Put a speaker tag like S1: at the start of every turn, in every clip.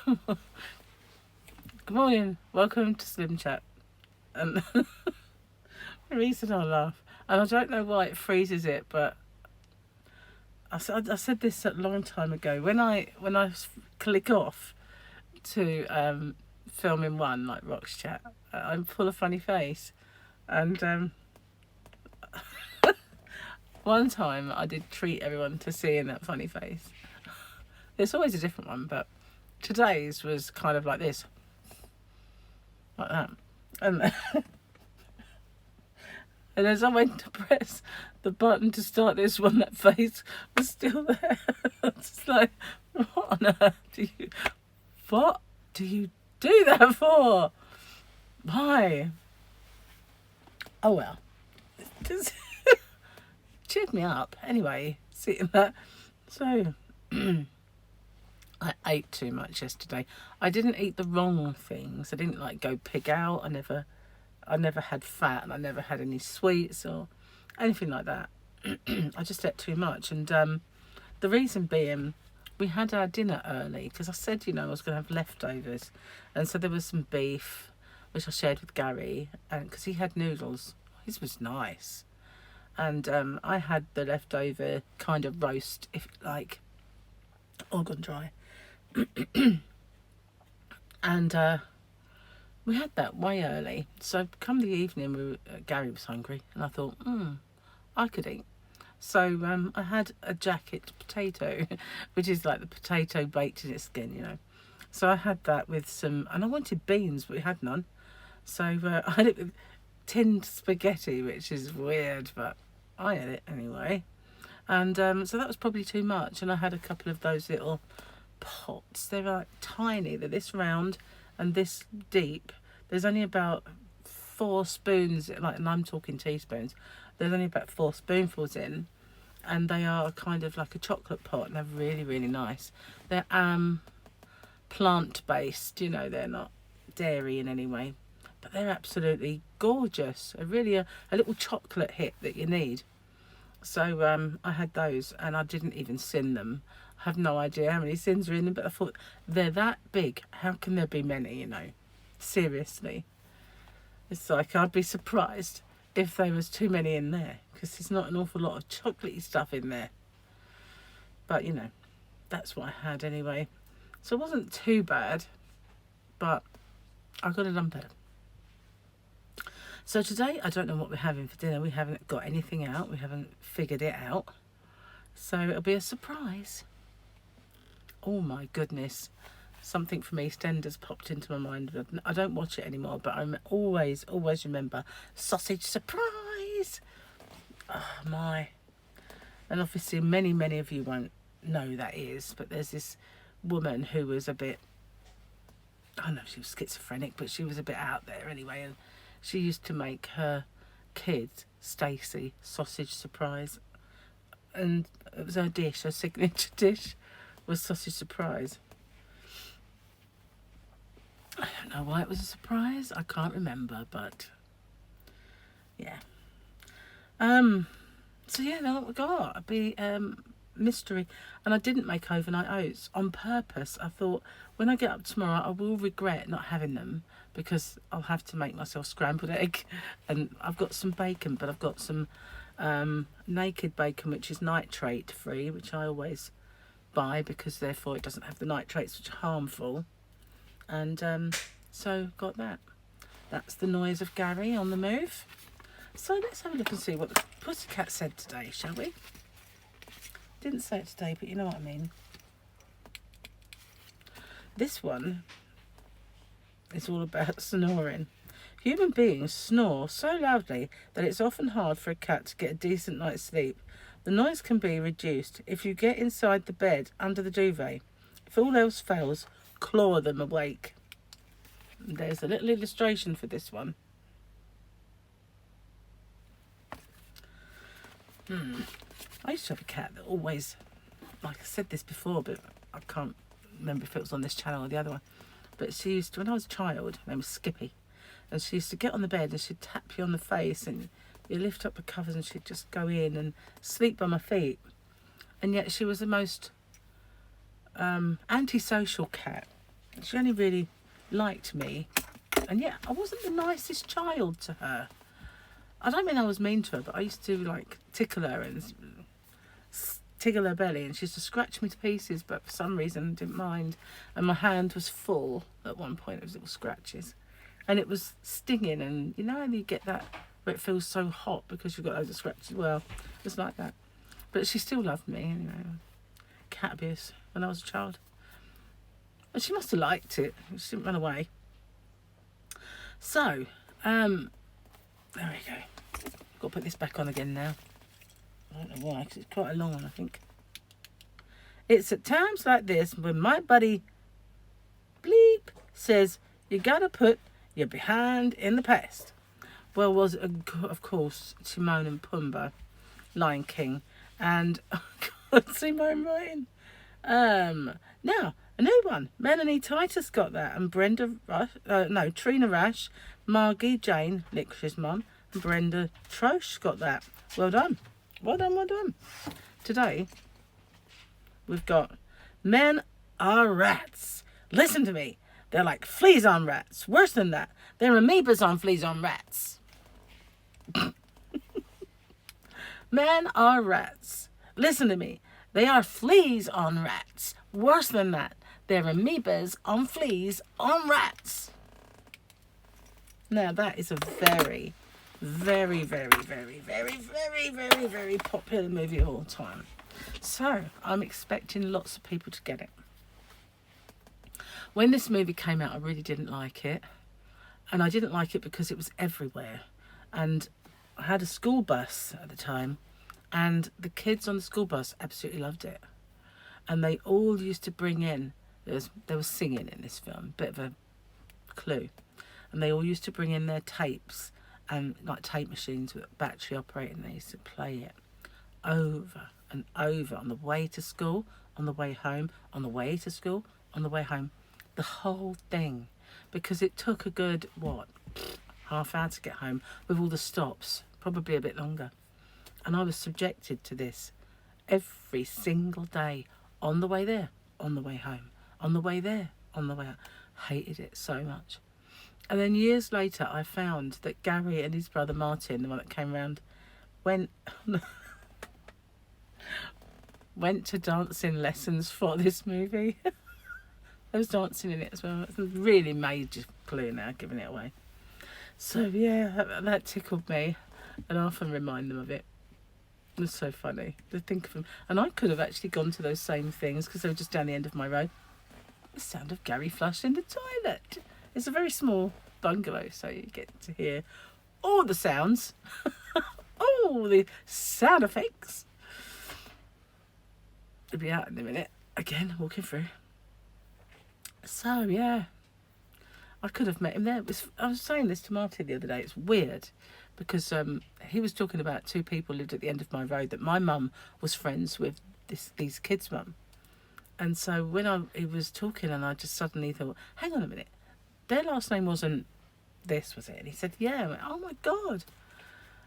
S1: Good morning, welcome to SlimChat. And the reason I laugh, and I don't know why it freezes it, but I said this a long time ago. When I click off to film in one like CROCHET, I'm full of funny face, and one time I did treat everyone to seeing that funny face. There's always a different one, but today's was kind of like this, like that, and and as I went to press the button to start this one, that face was still there. It's like, what on earth what do you do that for? Why? Oh well, just cheered me up anyway, seeing that. So I ate too much yesterday. I didn't eat the wrong things. I didn't like go pig out. I never had fat, and I never had any sweets or anything like that. I just ate too much, and the reason being, we had our dinner early because I said, I was going to have leftovers, and so there was some beef which I shared with Gary, and because he had noodles, his was nice, and I had the leftover kind of roast, if like, all gone dry, and we had that way early. So come the evening, Gary was hungry, and I thought, I could eat. So I had a jacket potato, which is like the potato baked in its skin, So I had that with some, and I wanted beans, but we had none. So I had it with tinned spaghetti, which is weird, but I ate it anyway. And so that was probably too much. And I had a couple of those little pots. They're like tiny. They're this round and this deep. There's only about 4 spoons, like, and I'm talking teaspoons. There's only about 4 spoonfuls in, and they are kind of like a chocolate pot, and they're really, really nice. They're plant-based, they're not dairy in any way, but they're absolutely gorgeous. Really a little chocolate hit that you need. So I had those, and I didn't even sin them. I have no idea how many sins are in them, but I thought, they're that big. How can there be many, Seriously. It's like, I'd be surprised if there was too many in there, because there's not an awful lot of chocolatey stuff in there. But, that's what I had anyway. So it wasn't too bad, but I got it done better. So today, I don't know what we're having for dinner. We haven't got anything out. We haven't figured it out. So it'll be a surprise. Oh my goodness. Something from EastEnders popped into my mind. I don't watch it anymore, but I always remember Sausage Surprise. Oh my. And obviously many of you won't know who that is, but there's this woman who was a bit, I don't know if she was schizophrenic, but she was a bit out there anyway, and she used to make her kids Stacey Sausage Surprise, and it was her dish, her signature dish was Sausage Surprise. I don't know why it was a surprise. I can't remember, but yeah. So yeah, now what we got? It'd be mystery. And I didn't make overnight oats on purpose. I thought, when I get up tomorrow, I will regret not having them, because I'll have to make myself scrambled egg. And I've got some bacon, but I've got some naked bacon, which is nitrate free, which I always buy, because therefore it doesn't have the nitrates, which are harmful. And so got that. That's the noise of Gary on the move. So let's have a look and see what the pussycat said today, shall we? Didn't say it today, but you know what I mean. This one is all about snoring. Human beings snore so loudly that it's often hard for a cat to get a decent night's sleep. The noise can be reduced if you get inside the bed under the duvet. If all else fails, claw them awake. There's a little illustration for this one. I used to have a cat that always, like I said this before, but I can't remember if it was on this channel or the other one, but she used to, when I was a child, her name was Skippy, and she used to get on the bed and she'd tap you on the face, and you lift up the covers and she'd just go in and sleep by my feet. And yet she was the most antisocial cat. She only really liked me. And yet, I wasn't the nicest child to her. I don't mean I was mean to her, but I used to, like, tickle her and tickle her belly, and she used to scratch me to pieces, but for some reason I didn't mind. And my hand was full at one point of little scratches. And it was stinging, and you know how you get that where it feels so hot because you've got loads of scratches? Well, it was like that. But she still loved me, anyway. Cat abuse when I was a child. And she must have liked it. She didn't run away. So, there we go. Got to put this back on again now. I don't know why, because it's quite a long one, I think. It's at times like this when my buddy Bleep says, you got to put your behind in the past. Well, was of course Timon and Pumbaa, Lion King, and oh God, Simone writing. Now a new one. Melanie Titus got that, and Trina Rash, Margie Jane, Licorice's mum, and Brenda Trosh got that. Well done, well done, well done. Today we've got men are rats. Listen to me. They're like fleas on rats. Worse than that, they're amoebas on fleas on rats. Men are rats. Listen to me. They are fleas on rats. Worse than that, they're amoebas on fleas on rats. Now that is a very, very, very, very, very, very, very, very popular movie of all time. So I'm expecting lots of people to get it. When this movie came out, I really didn't like it. And I didn't like it because it was everywhere. And I had a school bus at the time, and the kids on the school bus absolutely loved it. And they all used to bring in, there was singing in this film, bit of a clue. And they all used to bring in their tapes, and like tape machines with battery operating. They used to play it over and over on the way to school, on the way home, on the way to school, on the way home. The whole thing, because it took a good, half hour to get home with all the stops, probably a bit longer. And I was subjected to this every single day, on the way there, on the way home, on the way there, on the way out. Hated it so much. And then years later, I found that Gary and his brother Martin, the one that came round, went to dancing lessons for this movie. There was dancing in it as well. It's a really major clue now, giving it away. So yeah, that tickled me, and I often remind them of it. It was so funny to think of them. And I could have actually gone to those same things because they were just down the end of my road. The sound of Gary flushing the toilet. It's a very small bungalow, so you get to hear all the sounds, all the sound effects. It'll be out in a minute. Again, walking through. So yeah, I could have met him there. I was saying this to Martin the other day. It's weird because he was talking about two people lived at the end of my road that my mum was friends with these kids' mum. And so when he was talking, and I just suddenly thought, hang on a minute, their last name wasn't this, was it? And he said, yeah. I went, oh my God.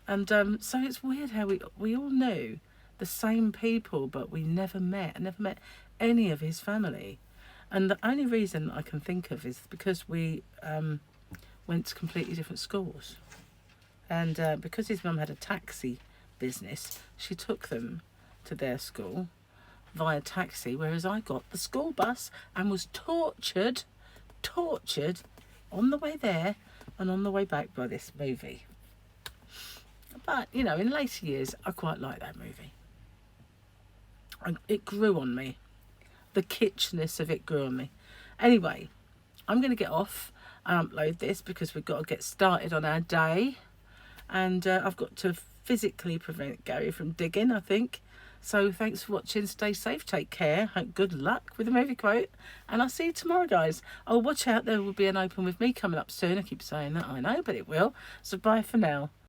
S1: And so it's weird how we all knew the same people, but we never met. I never met any of his family. And the only reason I can think of is because we went to completely different schools. And because his mum had a taxi business, she took them to their school via taxi, whereas I got the school bus and was tortured on the way there and on the way back by this movie. But, you know, in later years, I quite like that movie. It grew on me. The kitschness of it grew on me. Anyway, I'm going to get off and upload this because we've got to get started on our day. And I've got to physically prevent Gary from digging, I think. So thanks for watching. Stay safe. Take care. Good luck with the movie quote. And I'll see you tomorrow, guys. Oh, watch out. There will be an open with me coming up soon. I keep saying that, I know, but it will. So bye for now.